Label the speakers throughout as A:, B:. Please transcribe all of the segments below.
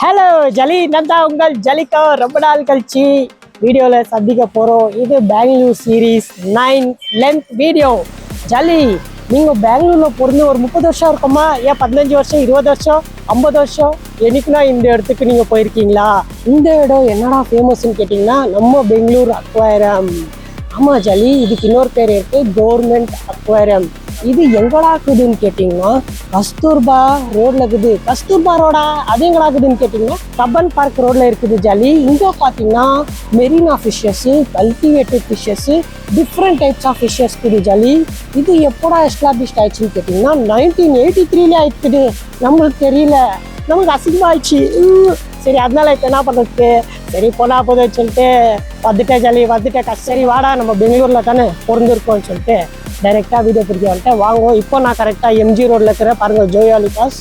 A: Hello ஜலி Nanda உங்கள் ஜலிக்கா ரொம்ப நாள் கழிச்சு வீடியோவில் சந்திக்க போகிறோம். இது பெங்களூர் சீரீஸ் 9 லென்த் வீடியோ. ஜலி நீங்கள் பெங்களூரில் பிறந்து ஒரு 30 வருஷம் இருக்குமா? ஏன் 15 வருஷம், 20 வருஷம், 50 வருஷம் என்னைக்குன்னா இந்த இடத்துக்கு நீங்கள் போயிருக்கீங்களா? இந்த இடம் என்னடா ஃபேமஸ்ன்னு கேட்டிங்கன்னா நம்ம பெங்களூர் அக்வாரியம். ஆமாம் ஜலி, இதுக்கு இன்னொரு பேர் இருக்குது, கவர்மெண்ட் அக்வாரியம். இது எங்கடா இருக்குதுன்னு கேட்டிங்கன்னா கஸ்தூர்பா ரோட்ல இருக்குது. கஸ்தூர்பா ரோடா அது எங்கடா இருக்குதுன்னு கேட்டிங்கன்னா கப்பன் பார்க் ரோட்ல இருக்குது ஜலி. இங்கே பார்த்தீங்கன்னா marine fishes, cultivated fishes, different types of fishes இருக்குது ஜலி. இது எப்போடா எஸ்டாப்ளிஷ்ட் ஆயிடுச்சுன்னு கேட்டிங்கன்னா 1983 ஆயிடுக்குது. நம்மளுக்கு தெரியல, நமக்கு அசிங்கமாயிடுச்சு. சரி, அதனால இப்போ என்ன பண்ணுறதுக்கு, சரி போனா போதுன்னு சொல்லிட்டு வந்துட்டேன் ஜலி, வந்துட்டேன். சரி வாடா, நம்ம பெங்களூரில் தானே பிறந்திருக்கோம்னு சொல்லிட்டு டைரெக்டாக வீடியோ பிடிக்க வந்துட்டேன். வாங்குவோம். இப்போ நான் கரெக்டாக எம்ஜி ரோடில் இருக்கிற பாருங்கள், ஜோயாலிகாஸ்.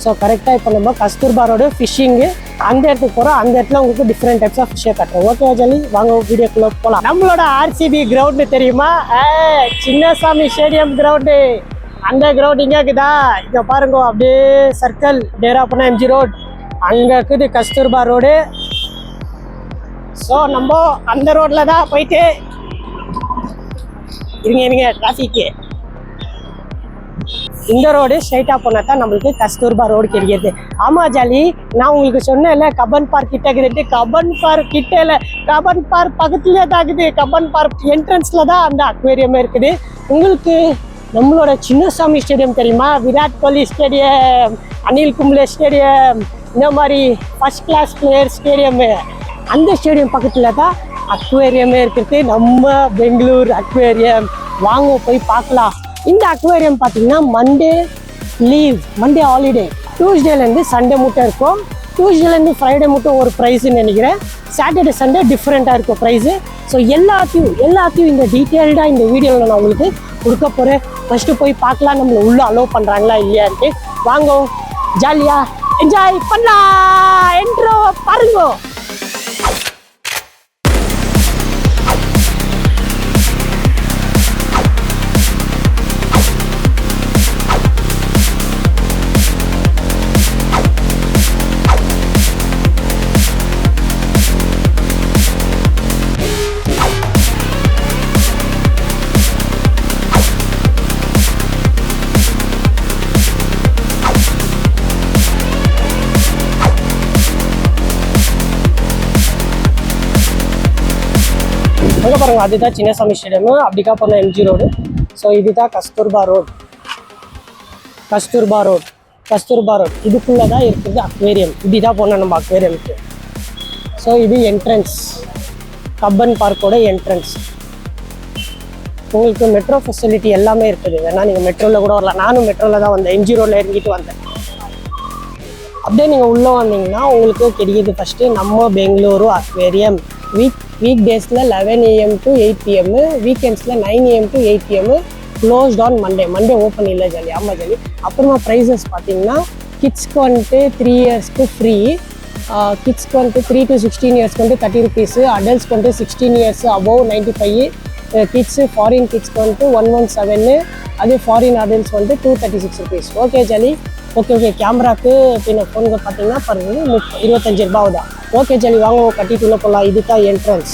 A: ஸோ கரெக்டாக இப்போ நம்ம கஸ்தூர்பா ரோடு ஃபிஷ்ஷிங்கு அந்த இடத்துக்கு போகிறோம். அந்த இடத்துல உங்களுக்கு டிஃப்ரெண்ட் டைப்ஸ் ஆஃப் ஃபிஷ்ஷை கட்டுறோம். ஓகே ஜலி, வாங்க வீடியோக்குள்ளே போகலாம். நம்மளோட ஆர்சிபி கிரவுண்டு தெரியுமா? Chinnasamy stadium ground. அந்த கிரவுண்ட் இங்கே இருக்குதா? இங்கே பாருங்க, அப்படியே சர்க்கிள் டேரா பண்ண எம்ஜி ரோட், அங்கே இருக்குது கஸ்தூர்பா ரோடு. ஸோ நம்ம அந்த ரோட்டில் தான் போயிட்டு இருங்க டிராஃபிக்கு. இந்த ரோடு ஸ்ட்ரைட்டாக போனால் தான் நம்மளுக்கு கஸ்தூர்பா ரோடு கிடைக்கிறது. ஆமாம் ஜாலி, நான் உங்களுக்கு சொன்னேன்ல கப்பன் பார்க் கிட்ட இருக்குது. கப்பன் பார்க் கிட்ட இல்லை, கப்பன் பார்க் பக்கத்துலேயே தான் இருக்குது. கப்பன் பார்க் என்ட்ரன்ஸில் தான் அந்த அக்வேரியமே இருக்குது. உங்களுக்கு நம்மளோட சின்னசாமி ஸ்டேடியம் தெரியுமா? விராட் கோலி ஸ்டேடியம், அனில் கும்ளே ஸ்டேடியம், இந்த மாதிரி ஃபர்ஸ்ட் கிளாஸ் பிளேயர் ஸ்டேடியமு, அந்த ஸ்டேடியம் பக்கத்தில் தான் அக்வேரியமே இருக்குது. நம்ம பெங்களூர் அக்வேரியம். வாங்க போய் பார்க்கலாம். இந்த அக்வேரியம் பார்த்தீங்கன்னா மண்டே லீவ், மண்டே ஹாலிடே, டியூஸ்டேலேருந்து சண்டே மட்டும் இருக்கும். டியூஸ்டேலேருந்து ஃப்ரைடே மட்டும் ஒரு ப்ரைஸுன்னு நினைக்கிறேன். சாட்டர்டே சண்டே டிஃப்ரெண்ட்டாக இருக்கும் ப்ரைஸு. ஸோ எல்லாத்தையும் இந்த டீட்டெயில்டாக இந்த வீடியோவில் நான் உங்களுக்கு கொடுக்க போகிறேன். ஃபஸ்ட்டு போய் பார்க்கலாம் நம்மளை உள்ளே அலோவ் பண்ணுறாங்களா இல்லையான்ட்டு. வாங்க ஜாலியாக என்ஜாய் பண்ணலாம். என்ட்ரோ பாருங்க. அங்கே பாருங்கள், அதுதான் சின்னசாமி ஸ்டேடியமு. அப்படிக்கா போனால் எம்ஜி ரோடு. ஸோ இதுதான் கஸ்தூர்பா ரோட். கஸ்தூர்பா ரோட் இதுக்குள்ளே தான் இருக்குது அக்வேரியம். இப்படிதான் போனால் நம்ம அக்வேரியமுக்கு. ஸோ இது என்ட்ரன்ஸ், கப்பன் பார்க்கோட என்ட்ரன்ஸ். உங்களுக்கு மெட்ரோ ஃபெசிலிட்டி எல்லாமே இருக்குது. வேணா நீங்கள் மெட்ரோவில் கூட வரலாம். நானும் மெட்ரோவில் தான் வந்தேன், எம்ஜி ரோடில் இறங்கிட்டு வந்தேன். அப்படியே நீங்கள் உள்ளே வந்தீங்கன்னா உங்களுக்கு கிடைக்கிது ஃபஸ்ட்டு நம்ம பெங்களூரு அக்வேரியம். வீக் டேஸில் 11 AM to 8 PM, வீக்கெண்ட்ஸில் 9 AM to 8 PM, closed on Monday open இல்லை ஜாலி. ஆமாம் ஜாலி. அப்புறமா ப்ரைஸஸ் பார்த்தீங்கன்னா கிட்ஸ்க்கு வந்துட்டு 3 இயர்ஸ்க்கு ஃப்ரீ, கிட்ஸ்க்கு வந்துட்டு 3 to 16 இயர்ஸ்க்கு வந்துட்டு 30 rupees, அடல்ட்ஸ்க்கு வந்துட்டு 16 இயர்ஸ் அபோவ் 95, கிட்ஸு ஃபாரின் கிட்ஸ்க்கு வந்துட்டு 117, அதே ஃபாரின் அடல்ட்ஸ் வந்துட்டு 236 rupees. Okay jolly. ஓகே கேமராக்கு பின்ன ஃபோனுக்கு பார்த்தீங்கன்னா பாருங்க 25 ரூபாய் தான். ஓகே ஜாலி, வாங்க கட்டிட்டு உள்ள போகலாம். இதுதான் என்ட்ரன்ஸ்.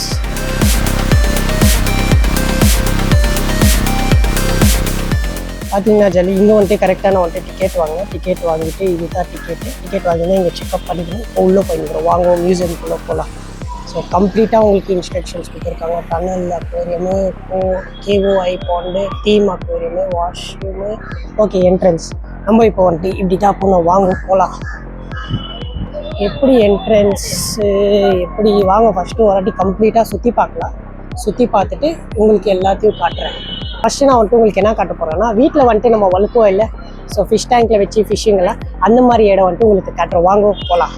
A: பார்த்தீங்கன்னா ஜாலி, இங்கே வந்துட்டு கரெக்டான வந்துட்டு டிக்கெட் வாங்கிட்டு இதுதான் டிக்கெட் வாங்கினா இங்கே செக்அப் பண்ணிக்கணும். உள்ளே போயிருக்கிறோம். வாங்க மியூசியம்குள்ளே போகலாம். ஸோ கம்ப்ளீட்டாக உங்களுக்கு இன்ஸ்ட்ரக்ஷன்ஸ் கொடுத்துருக்காங்க. Tunnel aquarium, KOI pond, theme aquarium, washroom. Okay entrance. நம்ம இப்போ வந்துட்டு இப்படி தான் போகணும். வாங்க போகலாம். எப்படி என்ட்ரன்ஸு எப்படி, வாங்க ஃபஸ்ட்டு ஒரு வாட்டி கம்ப்ளீட்டாக சுற்றி பார்க்கலாம். சுற்றி பார்த்துட்டு உங்களுக்கு எல்லாத்தையும் காட்டுறேன். ஃபஸ்ட்டு நான் வந்துட்டு உங்களுக்கு என்ன காட்ட போகிறேன்னா, வீட்டில் வந்துட்டு நம்ம வளர்க்குவோம் இல்லை, ஸோ ஃபிஷ் டேங்க்கில் வச்சு ஃபிஷ்ஷிங்கெல்லாம் அந்த மாதிரி இடம் வந்துட்டு உங்களுக்கு காட்டுறோம். வாங்க போகலாம்.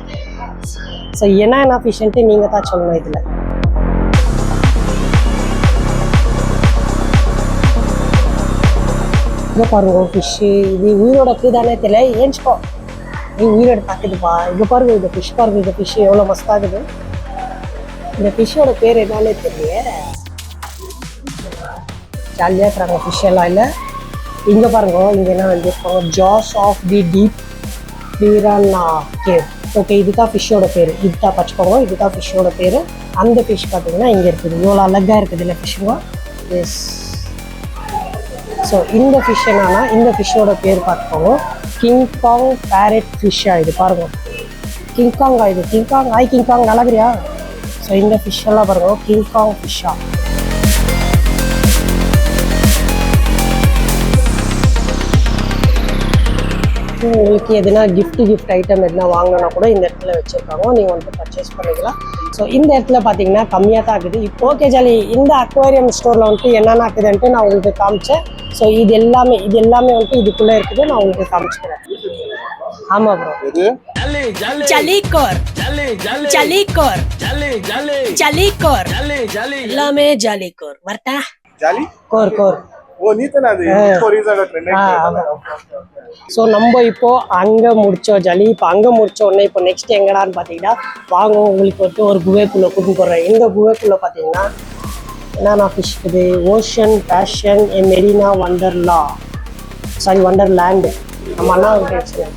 A: ஸோ என்ன ஃபிஷ்ஷுன்ட்டு நீங்கள் தான் சொல்லணும். இதில் இங்கே பாருங்க ஃபிஷ்ஷு. இது உயிரோட தானே தெரியல, ஏஞ்சிக்கோ, நீ உயிரோட பார்க்குதுப்பா. இங்கே பாருங்க, இந்த ஃபிஷ் பாருங்க, இந்த ஃபிஷ்ஷு எவ்வளோ மஸ்தாகுது. இந்த ஃபிஷ்ஷோட பேர் என்னன்னே தெரியல. ஜாலியாக இருக்கிறாங்க ஃபிஷ் எல்லாம். இல்லை இங்கே பாருங்க, இங்கே என்ன வந்துருக்காங்க, Jaws of the Deep Piranha Cave. Okay, இதுதான் ஃபிஷ்ஷோட பேர். இதுதான் பச்சைப்போங்க, இதுதான் ஃபிஷ்ஷோட பேர். அந்த ஃபிஷ் பார்த்தீங்கன்னா இங்கே இருக்குது. இவ்வளோ அழகாக இருக்குது இல்லை ஃபிஷ்ஷுங்க. எஸ். ஸோ இந்த ஃபிஷ் என்னன்னா, இந்த ஃபிஷ்ஷோட பேர் பார்த்துக்கோங்க, கிங்காங் பேரட் ஃபிஷ்ஷாக. இது பாருங்கள், கிங்காங்கா. இது கிங்காங். கிங்காங் நல்லாக்கிறியா? ஸோ இந்த ஃபிஷ்ஷெல்லாம் பாருங்க, கிங்காங் ஃபிஷ்ஷா. உங்களுக்கு எதுனா கிஃப்ட் ஐட்டம் எதுனா வாங்கினா கூட இந்த இடத்துல வச்சுருக்காங்க, நீங்கள் வந்துட்டு பர்ச்சேஸ் பண்ணிக்கலாம். ஸோ இந்த இடத்துல பார்த்தீங்கன்னா கம்மியாக தான் இருக்குது. இப்போ ஓகே ஜாலி, இந்த அக்வாரியம் ஸ்டோரில் வந்துட்டு என்னென்ன இருக்குதுன்ட்டு நான் உங்களுக்கு காமிச்சேன். ஸோ இது எல்லாமே வந்துட்டு இதுக்குள்ளே இருக்குது. நான் உங்களுக்கு காமிச்சுக்கிறேன். ஆமா ப்ரோ, ஜலிகோர் ஜலிகோர் ஜலிகோர் எல்லாமே ஜலிகோர். வரட்டா? Jolly core core. ஓ, நீ தான அது இப்போ ரீசன்ட்டா ட்ரெண்ட். ஸோ நம்ம இப்போ அங்கே முடித்தோம் ஜலி. இப்போ அங்கே முடிச்ச உடனே இப்போ நெக்ஸ்ட் எங்கடான்னு பார்த்தீங்கன்னா, வாங்க உங்களுக்கு வந்துட்டு ஒரு குவேக்குள்ளே கூட்டின்னு போடுறேன். இந்த குவேக்குள்ளே பார்த்தீங்கன்னா என்னென்ன ஃபிஷ் இருக்குது? ஓஷன் பேஷன் ஏ மெரினா வண்டர்லேண்டு. நம்ம அண்ணா வச்சுருக்கேன்.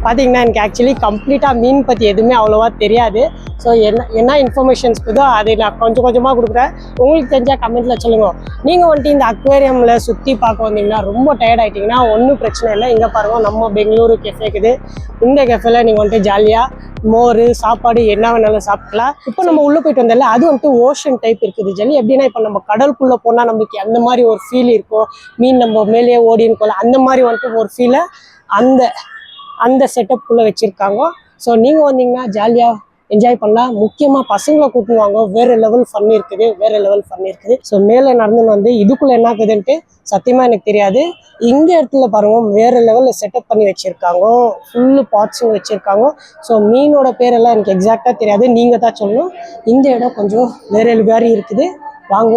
A: பார்த்தீங்கன்னா எனக்கு ஆக்சுவலி கம்ப்ளீட்டாக மீன் பற்றி எதுவுமே அவ்வளோவா தெரியாது. ஸோ என்ன இன்ஃபர்மேஷன்ஸ் இருக்குதோ அதை நான் கொஞ்சமாக கொடுக்குறேன். உங்களுக்கு தெரிஞ்சால் கமெண்ட்டில் சொல்லுங்கள். நீங்கள் வந்துட்டு இந்த அக்வேரியமில் சுற்றி பார்க்க வந்தீங்கன்னா ரொம்ப டயர்ட் ஆகிட்டிங்கன்னா ஒன்றும் பிரச்சனை இல்லை. இங்கே பாருங்கள், நம்ம பெங்களூரு கெஃபே இருக்குது. இந்த கெஃபேல நீங்கள் வந்துட்டு ஜாலியாக மோர் சாப்பாடு என்ன வேணாலும் சாப்பிடலாம். இப்போ நம்ம உள்ளே போயிட்டு வந்தால அது வந்துட்டு ஓஷன் டைப் இருக்குது ஜாலி. எப்படின்னா இப்போ நம்ம கடலுக்குள்ளே போனால் நம்மளுக்கு அந்த மாதிரி ஒரு ஃபீல் இருக்கும். மீன் நம்ம மேலேயே ஓடின்னு போகலாம், அந்த மாதிரி வந்துட்டு ஒரு ஃபீலை அந்த செட்டப்புக்குள்ளே வச்சுருக்காங்க. ஸோ நீங்கள் வந்தீங்கன்னா ஜாலியாக என்ஜாய் பண்ணலாம். முக்கியமாக பசங்களை கூப்பிடுவாங்க. வேறு லெவல் ஃபன் இருக்குது. ஸோ மேலே நடந்து இதுக்குள்ளே என்ன ஆகுதுன்ட்டு சத்தியமாக எனக்கு தெரியாது. இந்த இடத்துல பாருங்கள், வேறு லெவலில் செட்டப் பண்ணி வச்சுருக்காங்க. ஃபுல்லு பாட்ஸும் வச்சுருக்காங்க. ஸோ மீனோட பேரெல்லாம் எனக்கு எக்ஸாக்டாக தெரியாது, நீங்கள் தான் சொல்லணும். இந்த இடம் கொஞ்சம் வேறு இருக்குது. வாங்க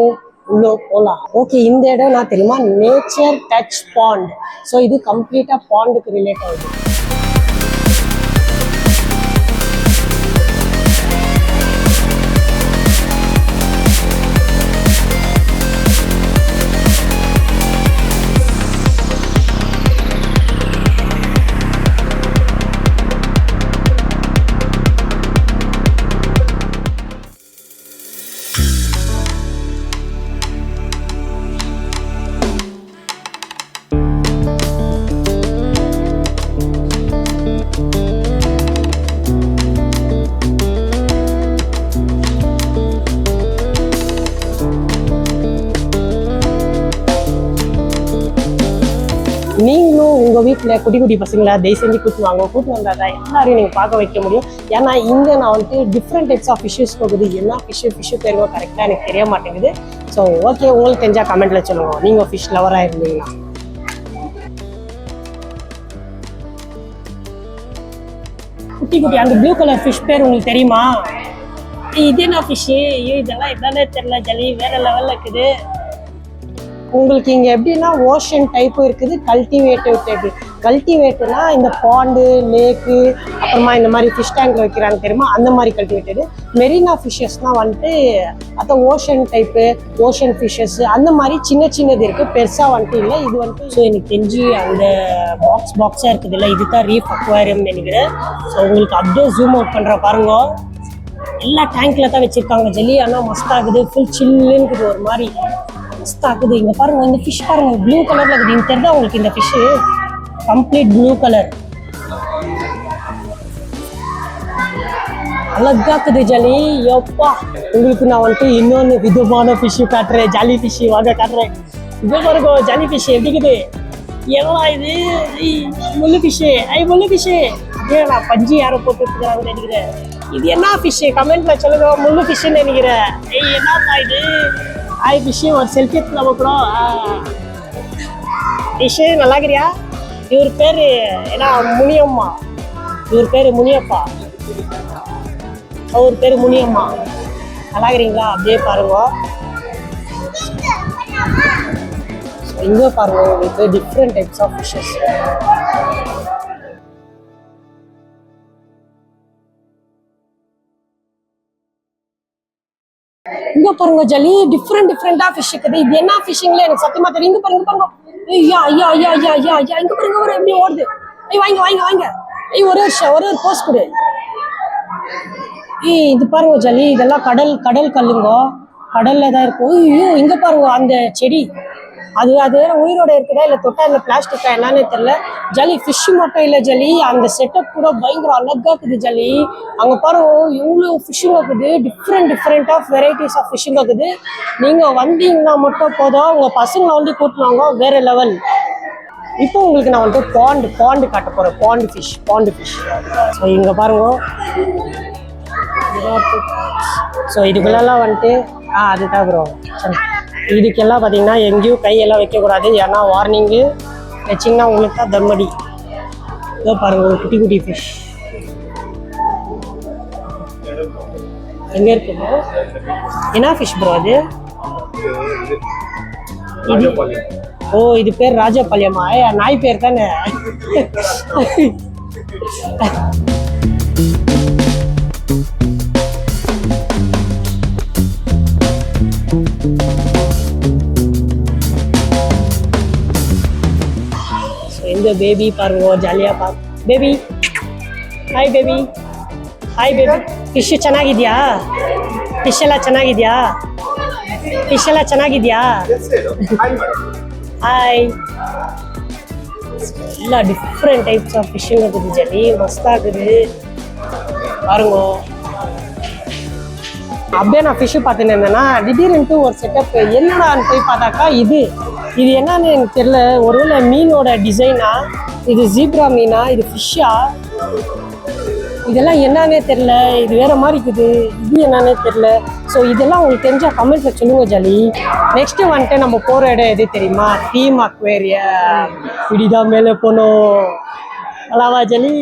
A: உள்ளே போகலாம். ஓகே, இந்த இடம் நான் தெரியுமா, நேச்சர் டச் பாண்ட். ஸோ இது கம்ப்ளீட்டாக பாண்டுக்கு ரிலேட் ஆகுது. நீங்களும் உங்கள் வீட்டில் குட்டி பசங்களை தயவு செஞ்சு கூட்டு வந்தால் தான் எல்லாரையும் நீங்கள் பார்க்க வைக்க முடியும். ஏன்னா இங்கே நான் வந்துட்டு டிஃப்ரெண்ட் டைப்ஸ் ஆஃப் ஃபிஷ்ஷஸ் போகுது. என்ன ஃபிஷ்ஷு பேருவோ கரெக்டாக எனக்கு தெரிய மாட்டேங்குது. ஸோ ஓகே, உங்களுக்கு தெரிஞ்சால் கமெண்ட்டில் சொல்லுங்கள், நீங்கள் ஃபிஷ் லவராக இருந்தீங்கன்னா. குட்டி அந்த ப்ளூ கலர் ஃபிஷ் பேர் உங்களுக்கு தெரியுமா? இது என்ன ஃபிஷ்ஷு? ஐயோ, இதெல்லாம் என்னன்னே தெரியல ஜலி. வேறு லெவலில் இருக்குது. உங்களுக்கு இங்கே எப்படின்னா ஓஷன் டைப்பும் இருக்குது, கல்டிவேட்டிவ் டைப்பு. கல்டிவேட்டுனா இந்த பாண்டு, லேக்கு, அப்புறமா இந்த மாதிரி ஃபிஷ் டேங்க்ல வைக்கிறாங்க தெரியுமா, அந்த மாதிரி கல்டிவேட்டடு. மெரினா ஃபிஷ்ஷஸ்னால் வந்துட்டு அதான் ஓஷன் டைப்பு, ஓஷன் ஃபிஷ்ஷஸ் அந்த மாதிரி சின்னது இருக்குது, பெருசாக வந்துட்டு இல்லை. இது வந்துட்டு ஸோ எனக்கு தெரிஞ்சு அந்த பாக்ஸாக இருக்குது இல்லை, இது தான் ரீஃப் அக்வாரியம்னு நினைக்கிறேன். ஸோ உங்களுக்கு அப்படியே ஜூம் அவுட் பண்ணுற பாருங்க, எல்லா டேங்க்கில் தான் வச்சுருக்காங்க ஜெல்லி. ஆனால் மஸ்தாகுது, ஃபுல் சில்லுன்னு இருக்குது, ஒரு மாதிரி மஸ்தாகுது. இங்கே பாருங்கள், இந்த ஃபிஷ் பாருங்கள், ப்ளூ கலரில் இருக்குது. இங்கே தெரிஞ்சா உங்களுக்கு இந்த ஃபிஷ்ஷு கம்ப்ளீட் ப்ளூ கலர். அழகாக்குது ஜாலி. எப்பா உங்களுக்கு நான் வந்துட்டு இன்னொன்று விதமான ஃபிஷ்ஷு காட்டுறேன், ஜாலி ஃபிஷ்ஷு வாங்க காட்டுறேன். இது பாருங்க ஜாலி ஃபிஷ் எப்படிக்குது. எவ்வளோ இது முள்ளு ஃபிஷ்ஷு, முள்ளு ஃபிஷ்ஷு. அப்படியே நான் பஞ்சு யாரை போட்டு வச்சுக்கிறாங்கன்னு நினைக்கிறேன். இது என்ன ஃபிஷ்ஷு கமெண்ட்ல சொல்லுங்க, முள்ளு ஃபிஷ்ஷுன்னு நினைக்கிறேன். என்னப்பா இது ஃபிஷ்ஷு. ஒரு செல்ஃபி எடுத்துலாம கூட. ஃபிஷ்ஷு நல்லாக்கிறியா? இவர் பேர் ஏன்னா முனியம்மா, இவர் பேர் முனியப்பா, அவர் பேர் முனியம்மா. நல்லாக்கிறீங்களா? அப்படியே பாருங்க. இங்கே பாருங்க உங்களுக்கு டிஃப்ரெண்ட் டைப்ஸ் ஆஃப் ஃபிஷ்ஷஸ். இங்க பாருங்க ஜலி, டிஃப்ரெண்டா ஃபிஷ் இருக்குது. இது என்ன ஃபிஷ்ஷிங்ல எனக்கு சத்தியமா தெரியும். இங்க பாருங்க ஐயா ஐயா ஐயா ஐயா ஐயா ஐயா. இங்க பாருங்க ஒரு எப்படி ஓடுது. வாங்க வாங்க வாங்க. ஒரு போஸ்ட் கொடு. இது பாருங்க ஜலி, இதெல்லாம் கடல் கல்லுங்க, கடல்ல தான் இருக்கும். ஐயோ இங்க பாருங்க அந்த செடி, அது வேற உயிரோட இருக்குதா இல்லை தொட்டா இல்லை பிளாஸ்டிக்கா என்னன்னு தெரியல. ஜலி ஃபிஷ் மட்டும் இல்லை ஜலி, அந்த செட்டப் கூட பயங்கர அழகா இருக்குது ஜலி. அங்கே பாருங்க இவ்வளோ ஃபிஷ்ஷுங்க இருக்குது, டிஃப்ரெண்ட் ஆஃப் வெரைட்டிஸ் ஆஃப் ஃபிஷ்ஷுங்க இருக்குது. நீங்கள் வந்தீங்கன்னா மட்டும் போதும், உங்கள் பசங்களை வந்து கூட்டுவாங்க வேற லெவல். இப்போ உங்களுக்கு நான் வந்துட்டு பாண்டு காட்ட போகிறேன். Bond fish. ஸோ இங்கே பாருங்க. ஸோ இதுக்குள்ளெல்லாம் வந்துட்டு அதுதான் ப்ரோ. இதுக்கெல்லாம் பார்த்தீங்கன்னா எங்கேயும் கையெல்லாம் வைக்கக்கூடாது, ஏன்னா வார்னிங்கு வச்சிங்கன்னா உங்களுக்கு தான் தர்மடி. இதோ பாருங்க ஒரு குட்டி ஃபிஷ் எங்கே இருக்கு ப்ரோ? என்ன ஃபிஷ் ப்ரோ அது? இது இது பேர் ராஜபாளையமா? நாய் பேர் தானே. இந்த பேபி பாருங்க ஜாலியாக பேபி. Hi baby. ಫಿಶ್ ಚೆನ್ನಾಗಿದ್ಯಾ? ಫಿಶ್ ಎಲ್ಲ ಚೆನ್ನಾಗಿದ್ಯಾ? ಹಾಯ್. ಎಲ್ಲ டிஃப்ரெண்ட் டைப்ஸ் ஆஃப் ஃபிஷ்ஷிங் இருக்குது ஜலி, மஸ்தாகுது பாருங்க. அப்படியே நான் ஃபிஷ்ஷு பார்த்துன்னு இருந்தேன்னா திடீர்னுட்டு ஒரு செட்டப் என்னடான்னு போய் பார்த்தாக்கா இது என்னன்னு எனக்கு தெரியல. ஒருவேளை மீனோட டிசைனா, இது ஜீப்ரா மீனா, இது ஃபிஷ்ஷா, இதெல்லாம் என்னன்னே தெரில. இது வேற மாதிரி இருக்குது, இது என்னன்னே தெரில. ஸோ இதெல்லாம் உங்களுக்கு தெரிஞ்சால் கமெண்ட்ல சொல்லுங்க ஜாலி. நெக்ஸ்ட்டு வந்துட்டு நம்ம போகிற இடம் எது தெரியுமா? Theme aquarium. இப்படிதான் மேலே போனோம். நல்லாவா ஜாலி?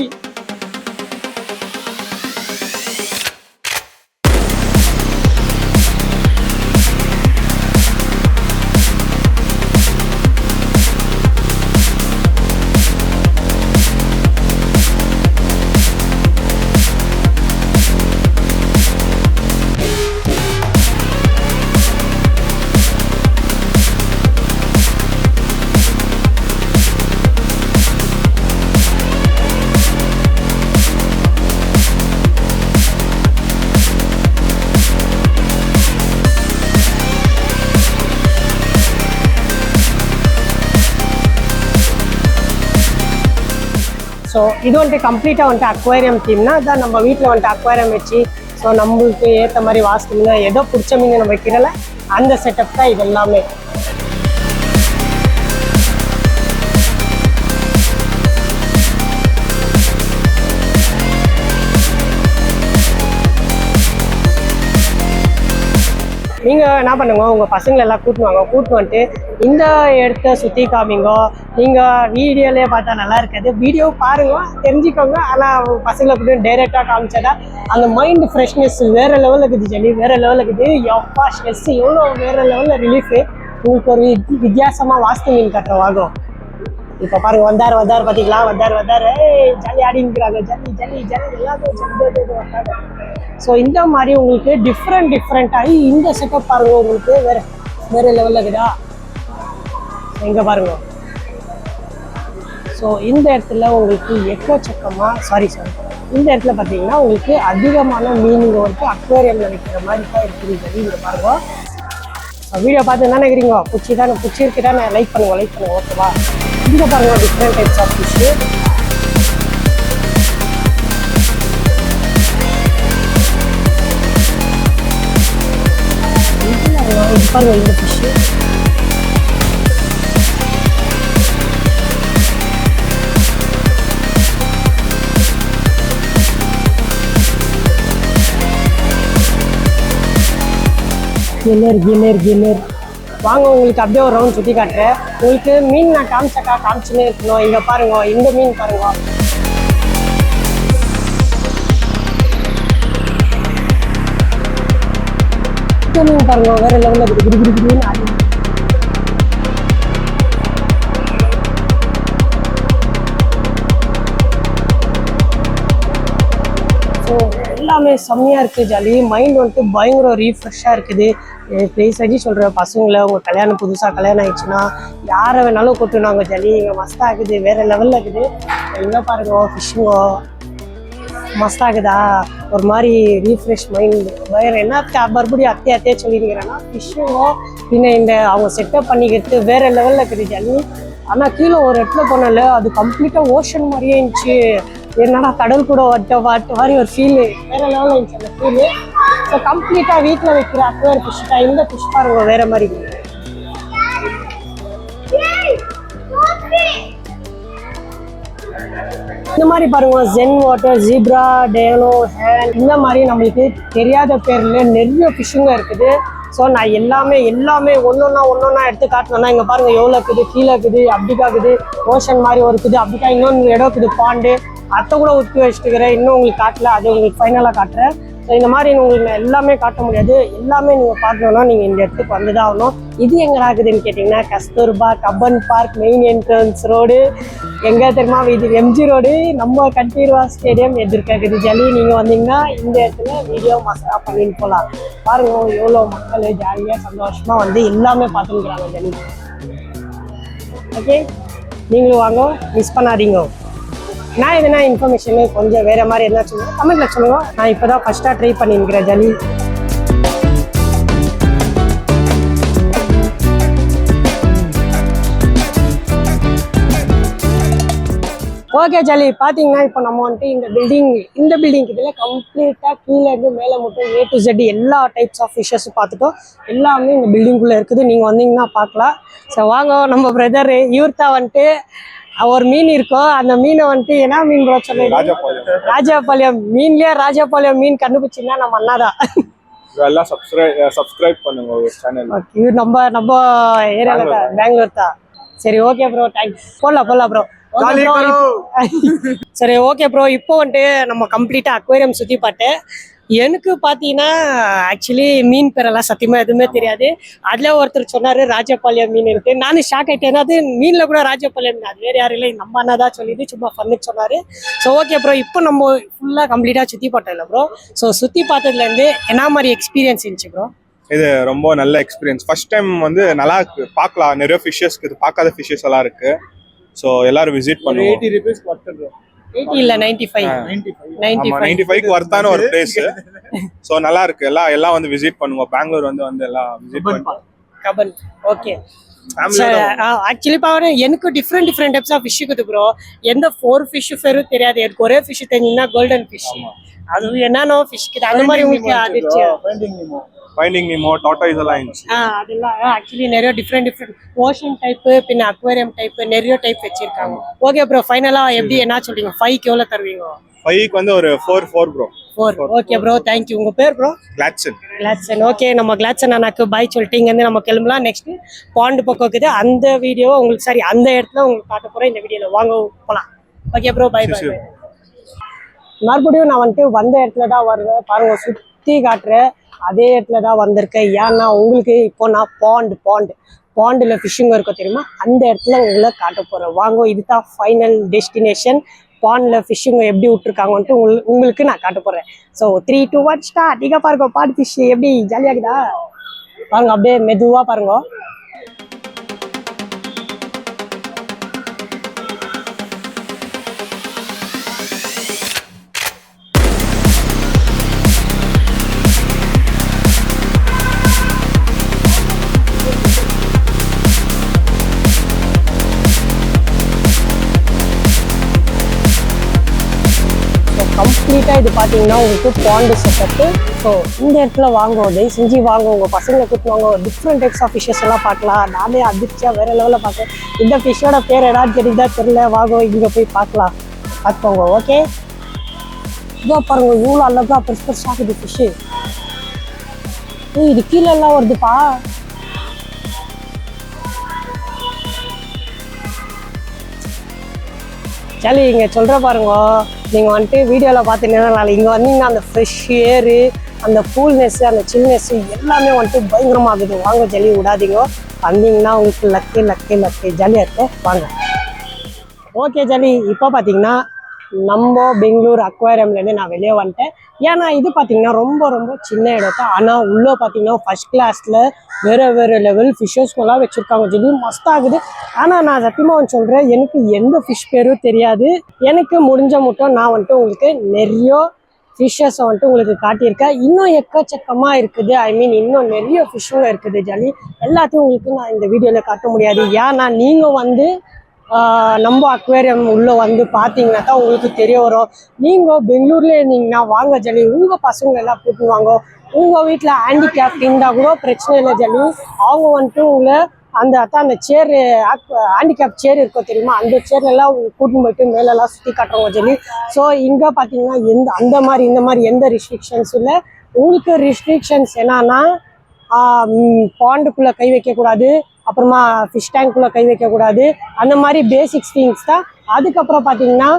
A: ஸோ இது வந்துட்டு கம்ப்ளீட்டாக வந்துட்டு அக்வேரியம் தீம்னா அதான் நம்ம வீட்டில் வந்துட்டு அக்வேரியம் வச்சு ஸோ நம்மளுக்கு ஏற்ற மாதிரி வாஸ்துன்னா ஏதோ பிடிச்ச மீன் நம்ம வைக்கிறல அந்த செட்டப் தான் இது எல்லாமே. நீங்கள் என்ன பண்ணுங்க, உங்கள் பசங்களை எல்லாம் கூட்டு வந்துட்டு இந்த இடத்த சுற்றி காமிங்க. நீங்கள் வீடியோலேயே பார்த்தா நல்லா இருக்காது, வீடியோ பாருங்க தெரிஞ்சுக்கோங்க. ஆனால் பசங்களை கூட்டு டைரெக்டாக காமிச்சதா அந்த மைண்ட் ஃப்ரெஷ்னஸ் வேறு லெவலில் இருக்குது ஜெலி, வேறு லெவலில் இருக்குது. எப்பா ஸ்ட்ரெஸ் எவ்வளோ வேறு லெவலில் ரிலீஃபு. உங்களுக்கு ஒரு வித்தியாசமாக வாஸ்து மீன் கட்டுறவாகும். இப்போ பாருங்க வந்தார் பார்த்தீங்களா, வந்தார் ஜாலி ஆடிங்கிறாங்க, ஜல்லி எல்லாத்தையும் வந்தாங்க. ஸோ இந்த மாதிரி உங்களுக்கு டிஃப்ரெண்ட்டாகி இந்த செட்டப் பாருங்க, உங்களுக்கு வேறு லெவலில் இருக்குதா. இங்கே பாருங்க. ஸோ இந்த இடத்துல உங்களுக்கு எக்கச்சக்கமாக இந்த இடத்துல பார்த்தீங்கன்னா உங்களுக்கு அதிகமான மீனுங்க வந்து அக்வேரியமில் வைக்கிற மாதிரி தான் இருக்குது. இங்கே பாருங்க. வீடியோ பார்த்து என்ன நினைக்கிறீங்க? பிடிச்சிருக்குதானே லைக் பண்ணுங்க ஓகேவா. இங்கே பாருங்க டிஃப்ரெண்ட் டைப்ஸ் ஆஃப் ஃபிஷ்ஷு. பாருங்க இந்த ஃபிஷ் கில்லர் வாங்க உங்களுக்கு அப்படியே ஒரு ரவுண்ட் சுற்றி காட்டுறேன். உங்களுக்கு மீன் நான் காமிச்சுன்னே இருக்கணும். இங்கே பாருங்க இந்த மீன் பாருங்க. இந்த மீன் பாருங்க வேற லெவலில் இருக்குது. குடி ஆடி ஸோ எல்லாமே செம்மையாக இருக்குது. ஜாலி மைண்ட் வந்துட்டு பயங்கர ரீஃப்ரெஷ்ஷாக இருக்குது. ப்ளீஸ் அடி சொல்கிற பசங்களை உங்கள் கல்யாணம் புதுசாக கல்யாணம் ஆயிடுச்சுன்னா யாரை வேணாலும் கூட்டுனாங்க. ஜாலி இங்கே மஸ்தாக இருக்குது, வேறு லெவலில் இருக்குது. எங்கே பாருங்க ஃபிஷ்ஷுங்கோ மஸ்தாகுதா, ஒரு மாதிரி ரீஃப்ரெஷ் மைண்ட். வேறு என்ன மறுபடியும் அத்தையே சொல்லியிருக்கிறேன்னா ஃபிஷ்ஷுங்கோ பின்ன இந்த அவங்க செட்டப் பண்ணிக்கிறது வேறு லெவலில் இருக்குது. ஜாலி ஆனால் கீழே ஒரு இடத்துல போனால அது கம்ப்ளீட்டாக ஓஷன் மாதிரியே இருந்துச்சு. என்னடா கடல் கூட வாட்டு மாதிரி ஒரு ஃபீலு வேறு லெவலில் இருந்துச்சு அந்த ஃபீலு. ஸோ கம்ப்ளீட்டாக வீட்டில் வைக்கிற அக்வேர் ஃபிஷ் தான். இந்த ஃபிஷ் பாருங்க வேறு மாதிரி. இந்த மாதிரி பாருங்க ஜென் வாட்டர், ஜீப்ரா, டேனோ, ஹேன், இந்த மாதிரி நம்மளுக்கு தெரியாத பேரில் நிறைய ஃபிஷ்ஷுங்க இருக்குது. ஸோ நான் எல்லாமே ஒன்றொன்னா எடுத்து காட்டினேன்னா இங்கே பாருங்கள் எவ்வளோ இருக்குது, கீழே இருக்குது, அப்படிக்கா இருக்குது, ஓஷன் மாதிரி ஒரு இருக்குது, அப்படிக்கா இன்னொன்று இடம் இருக்குது பாண்டு, அத்தை கூட ஊற்றி வச்சுட்டுக்கிறேன். இன்னும் உங்களுக்கு காட்டல, அது உங்களுக்கு ஃபைனலாக காட்டுறேன். ஸோ இந்த மாதிரி உங்களுக்கு எல்லாமே காட்ட முடியாது. எல்லாமே நீங்கள் பார்க்கணுன்னா நீங்கள் இந்த இடத்துக்கு வந்து தான் ஆகணும். இது எங்கே ஆகுதுன்னு கேட்டிங்கன்னா Kasturba Cubbon park main entrance road எங்கே தெரியுமா? இது எம்ஜி ரோடு, நம்ம கண்டீர்வா ஸ்டேடியம் எதிர்க்காக்குது. ஜாலி நீங்கள் வந்தீங்கன்னா இந்த இடத்துல வீடியோ மசாலா பண்ணிட்டு போகலாம். பாருங்க எவ்வளோ மக்கள் ஜாலியாக சந்தோஷமாக வந்து எல்லாமே பார்த்துக்கிறாங்க. ஜாலி ஓகே, நீங்களும் வாங்க, மிஸ் பண்ணாதீங்க. நான் எதுனா இன்ஃபர்மேஷனு கொஞ்சம் வேறு மாதிரி என்ன சொல்லுங்கள் கமெண்ட்டில் சொல்லுங்கள். நான் இப்போ தான் ஃபஸ்ட்டாக ட்ரை பண்ணியிருக்கிறேன். ஜாலி ஓகே ஜாலி பார்த்தீங்கன்னா இப்போ நம்ம வந்துட்டு இந்த பில்டிங் இதில் கம்ப்ளீட்டாக கீழே இருந்து மேலே மட்டும் A to Z எல்லா டைப்ஸ் ஆஃப் ஃபிஷ்ஷஸ் பார்த்துட்டோம். எல்லாமே இந்த பில்டிங்குள்ளே இருக்குது. நீங்கள் வந்தீங்கன்னா பார்க்கலாம். ஸோ வாங்க, நம்ம பிரதர் இவர்த்தா வந்துட்டு ஒரு மீன் இருக்கும். அந்த மீனை வந்துட்டு என்ன மீன் ப்ரோ சொன்னீங்க? ராஜபாளையம் மீன்லயே ராஜபாளையம் மீன் கண்டுபிடிச்சிங்கன்னா நம்ம அண்ணாதான்.
B: எல்லாம் சப்ஸ்கிரைப் பண்ணுங்க ஒரு சேனல்.
A: இது நம்ம ஏரியால தான், பெங்களூர் தான். சரி ஓகே ப்ரோ, தேங்க்ஸ். போடலாம் ப்ரோ. சரி ஓகே ப்ரோ, இப்போ வந்துட்டு நம்ம கம்ப்ளீட்டா அக்வேரியம் சுற்றி பார்த்தேன். எனக்கு பார்த்தீங்கன்னா ஆக்சுவலி மீன் பேரெல்லாம் சத்தியமாக எதுவுமே தெரியாது. அதில் ஒருத்தர் சொன்னார் ராஜபாளையம் மீன் இருக்கு. நானும் ஷாக் ஆகிட்டேன். அது மீனில் கூட ராஜபாளையம், அது வேறு யாரும் இல்லை, நம்ம அண்ணா தான் சொல்லிட்டு சும்மா ஃபன்னுக்கு சொன்னார். ஸோ ஓகே ப்ரோ, இப்போ நம்ம ஃபுல்லாக கம்ப்ளீட்டாக சுற்றி பார்த்தோம் இல்லை ப்ரோ? ஸோ சுற்றி பார்த்ததுலேருந்து என்ன மாதிரி எக்ஸ்பீரியன்ஸ் இருந்துச்சு ப்ரோ?
B: இது ரொம்ப நல்ல எக்ஸ்பீரியன்ஸ். ஃபர்ஸ்ட் டைம் வந்து நல்லா இருக்கு, பார்க்கலாம். நிறைய ஃபிஷ்ஷஸ் இருக்குது, பார்க்காத ஃபிஷ்ஷஸ் எல்லாம் இருக்கு. ஸோ எல்லாரும் விசிட் பண்ணுவோம்.
C: 80 rupees கொடுத்துரு.
A: 80 இல்ல 95.
B: 95க்கு வர்த்தான ஒரு பிளேஸ். ஸோ நல்லா இருக்கு. எல்லாம் வந்து விசிட் பண்ணுவோம். பெங்களூர் வந்து எல்லாம் விசிட் பண்ணுவோம்.
A: கபன் ஓகே. ஆக்சுவலி பாரு, எனக்கு டிஃப்ரெண்ட் டைப்ஸ் ஆஃப் ஃபிஷ் இருக்குது ப்ரோ. எந்த 4 ஃபிஷ் பேரும் தெரியாது. எனக்கு ஒரே ஃபிஷ் தெரிஞ்சுன்னா கோல்டன் ஃபிஷ். அது என்னன்னா ஃபிஷ் அந்த மாதிரி உங்களுக்கு அதிர்ச்சி.
B: ஃபைண்டிங் நீமோ, டார்டாய்ஸ் எல்லாம் இருந்துச்சு.
A: அதெல்லாம் ஆக்சுவலி நிறைய டிஃப்ரெண்ட் ஓஷன் டைப், பின்ன அக்வேரியம் டைப், நிறைய டைப் வச்சிருக்காங்க. ஓகே ப்ரோ, ஃபைனலா எப்படி என்ன சொல்றீங்க? 5க்கு எவ்வளவு தருவீங்க?
B: 5க்கு வந்து ஒரு 4 ப்ரோ.
A: 4 okay bro, thank you. உங்க பேர் ப்ரோ? கிளாட்சன். ஓகே, நம்ம கிளாட்சன் அண்ணாக்கு பாய் சொல்லிட்டு இங்க இருந்து நம்ம கிளம்பலாம். நெக்ஸ்ட் பாண்ட் பக்கம் இருக்குது. அந்த வீடியோ உங்களுக்கு அந்த இடத்துல உங்களுக்கு காட்ட போறேன். இந்த வீடியோல வாங்க போலாம். Okay bro, bye bye. மறுபடியும் நான் வந்துட்டு வந்த இடத்துல தான் வருவேன். பாருங்க, சுத்தி காட்டுறேன். அதே இடத்துல தான் வந்திருக்கேன். ஏன்னா உங்களுக்கு இப்போ நான் பாண்டில் ஃபிஷ்ஷிங் இருக்கும் தெரியுமா, அந்த இடத்துல உங்களை காட்ட போகிறேன். வாங்க, இதுதான் ஃபைனல் டெஸ்டினேஷன். பாண்டில் ஃபிஷ்ஷிங் எப்படி விட்டுருக்காங்கன்ட்டு உங்களுக்கு நான் காட்ட போகிறேன். So 3, 2, 1 start. இங்கே பாருங்க, பாண்ட் ஃபிஷ் எப்படி ஜாலியாகுதா பாருங்க. அப்படியே மெதுவாக பாருங்க. கம்ப்ளீட்டாக இது பார்த்தீங்கன்னா உங்களுக்கு பாண்டு செட்டப்பு. ஸோ இந்த இடத்துல வாங்குவோம், தயவு செஞ்சு வாங்க, உங்கள் பசங்களை கூப்பிட்டு வாங்க. டிஃப்ரெண்ட் டைப்ஸ் ஆஃப் ஃபிஷ்ஷஸ் எல்லாம் பார்க்கலாம். நானே அதிர்ச்சியாக வேறு லெவலில் பார்க்கேன். இந்த ஃபிஷ்ஷோட பேர் எடான்னு தெரியுதா தெரியல, வாங்க இங்கே போய் பார்க்கலாம், பார்த்துக்கோங்க. ஓகே, இதோ பாருங்க, இவ்வளோ அழகாக பெருசு பெருசாக இருக்குது ஃபிஷ்ஷு. இது கீழே எல்லாம் வருதுப்பா. சரி, இங்கே சொல்கிற பாருங்க, நீங்கள் வந்துட்டு வீடியோவில் பார்த்தீங்கன்னா நாளைக்கு இங்கே வந்தீங்கன்னா அந்த ஃப்ரெஷ் ஏரு, அந்த கூல்னஸ்ஸு, அந்த சில்னஸ்ஸு எல்லாமே வந்துட்டு பயங்கரமாகுது. வாங்க ஜல்லி விடாதீங்க, வந்தீங்கன்னா உங்களுக்கு லக்கு லக்கு லக்கு ஜாலியாக இருக்கும். வாங்க. ஓகே ஜல்லி, இப்போ பார்த்தீங்கன்னா நம்ம பெங்களூர் அக்வாரியம்லேருந்து நான் வெளியே வந்துட்டேன். ஏன்னா இது பார்த்தீங்கன்னா ரொம்ப ரொம்ப சின்ன இடத்த, ஆனால் உள்ளே பார்த்தீங்கன்னா ஃபர்ஸ்ட் கிளாஸில் வேறு லெவல் ஃபிஷ்ஷஸ்லாம் வச்சுருக்காங்க. ஜெல்லி மஸ்தாகுது. ஆனால் நான் சத்தியமாக சொல்கிறேன், எனக்கு எந்த ஃபிஷ் பேரும் தெரியாது. எனக்கு முடிஞ்ச மட்டும் நான் வந்துட்டு உங்களுக்கு நிறைய ஃபிஷ்ஷஸை வந்துட்டு உங்களுக்கு காட்டியிருக்கேன். இன்னும் எக்கச்சக்கமாக இருக்குது. ஐ மீன் இன்னும் நிறைய ஃபிஷ்ஷும் இருக்குது ஜல்லி. எல்லாத்தையும் உங்களுக்கு நான் இந்த வீடியோவில் காட்ட முடியாது. ஏன்னா நீங்கள் வந்து நம்ம அக்வேரியம் உள்ளே வந்து பார்த்தீங்கன்னாக்கா உங்களுக்கு தெரிய வரும். நீங்கள் பெங்களூர்லேயே இருந்தீங்கன்னா வாங்க ஜல்லி, உங்கள் பசங்க எல்லாம் கூப்பிட்டு வாங்க. உங்கள் வீட்டில் ஹேண்டிகேப் இருந்தால் கூட பிரச்சனை இல்லை ஜல்லி. அவங்க வந்துட்டு உங்களை அந்த சேர், ஹேண்டிகேப் சேர் இருக்கும் தெரியுமா, அந்த சேர்லாம் கூட்டின்னு போயிட்டு மேலெல்லாம் சுற்றி காட்டுறவங்க ஜல்லி. ஸோ இங்கே பார்த்தீங்கன்னா இந்த மாதிரி எந்த ரெஸ்ட்ரிக்ஷன்ஸ் இல்லை. உங்களுக்கு ரெஸ்ட்ரிக்ஷன்ஸ் என்னன்னா பாண்டுக்குள்ளே கை வைக்கக்கூடாது, அப்புறமா ஃபிஷ் டேங்க்குள்ளே கை வைக்கக்கூடாது, அந்த மாதிரி பேசிக்ஸ் திங்ஸ் தான். அதுக்கப்புறம் பார்த்தீங்கன்னா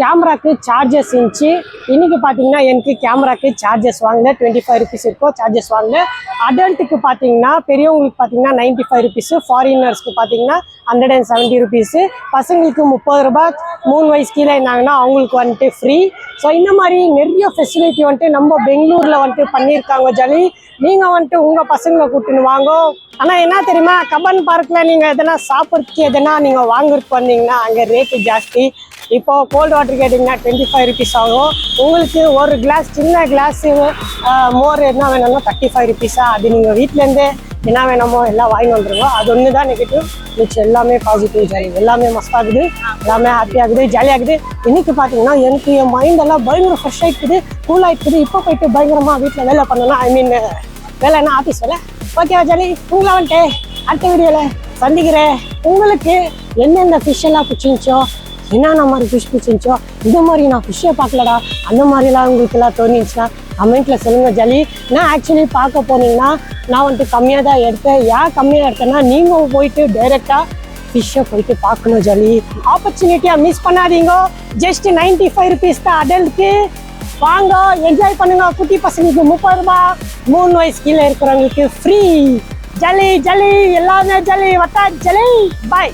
A: கேமராக்கு சார்ஜஸ் இருந்துச்சு. இன்றைக்கி பார்த்தீங்கன்னா எனக்கு கேமராக்கு சார்ஜஸ் வாங்கினேன், 25 rupees இருக்கும் சார்ஜஸ் வாங்கினேன். அடல்ட்டுக்கு பார்த்தீங்கன்னா பெரியவங்களுக்கு பார்த்தீங்கன்னா 95 rupees, ஃபாரினர்ஸ்க்கு பார்த்தீங்கன்னா 170 rupees, பசங்களுக்கு 30 ரூபாய், 3 வயசு கீழே இருந்தாங்கன்னா அவங்களுக்கு வந்துட்டு ஃப்ரீ. ஸோ இந்த மாதிரி நிறைய ஃபெசிலிட்டி வந்துட்டு நம்ம பெங்களூரில் வந்துட்டு பண்ணியிருக்காங்க ஜல்லி. நீங்கள் வந்துட்டு உங்கள் பசங்களை கூட்டின்னு வாங்க. ஆனால் என்ன தெரியுமா, கப்பன் பார்க்கில் நீங்கள் எதனா சாப்பிட்றதுக்கு எதனா நீங்கள் வாங்குறதுக்கு வந்தீங்கன்னா அங்கே ரேட்டு ஜாஸ்தி. இப்போது கோல்டு வாட்டர் கேட்டிங்கன்னா 25 rupees ஆகும். உங்களுக்கு ஒரு கிளாஸ், சின்ன கிளாஸு மோர் என்ன வேணும்னா 35 rupees. அது நீங்கள் வீட்டிலேருந்தே என்ன வேணுமோ எல்லாம் வாங்கி வந்துருங்க. அது ஒன்று தான் நெகட்டிவ், மிச்சம் எல்லாமே பாசிட்டிவ் ஜாலி. எல்லாமே மஸ்தாகுது, எல்லாமே ஹாப்பியாகுது, ஜாலியாகுது. இன்றைக்கி பார்த்தீங்கன்னா எனக்கு என் மைண்டெல்லாம் பயங்கர ஃப்ரெஷ் ஆகிக்குது, கூல் ஆகிக்குது. இப்போ போயிட்டு பயங்கரமாக வீட்டில் வேலை பண்ணணும்னா, ஐ மீன் வேலைன்னா ஆஃபீஸ் வேலை. ஓகேவா ஜாலி, உங்களை வந்துட்டு அடுத்த வீடியோவில் சந்திக்கிறேன். உங்களுக்கு எந்தெந்த ஃபிஷ் எல்லாம் பிடிச்சிருந்துச்சோ, என்னென்ன மாதிரி ஃபிஷ் பிடிச்சிருந்துச்சோ, இந்த மாதிரி நான் ஃபிஷ்ஷை பார்க்கலடா, அந்த மாதிரிலாம் உங்களுக்கு எல்லாம் தோணிச்சுன்னா கமெண்ட்டில் சொல்லுங்கள் ஜாலி. நான் ஆக்சுவலி பார்க்க போனீங்கன்னா நான் வந்துட்டு கம்மியாக தான் எடுத்தேன். ஏன் கம்மியாக எடுத்தேன்னா நீங்கள் போயிட்டு டைரெக்டாக ஃபிஷ்ஷை போயிட்டு பார்க்கணும் ஜாலி. ஆப்பர்ச்சுனிட்டியாக மிஸ் பண்ணாதீங்க. ஜஸ்ட் 95 rupees தான் அடல்ட்டுக்கு. வாங்க, என்ஜாய் பண்ணுங்க. குட்டி பசங்களுக்கு 30 ரூபாய், 3 வயசு கீழே இருக்கிறவங்களுக்கு ஃப்ரீ. ஜலி ஜலி, எல்லாமே ஜலி, வட்டா ஜலி. பாய்.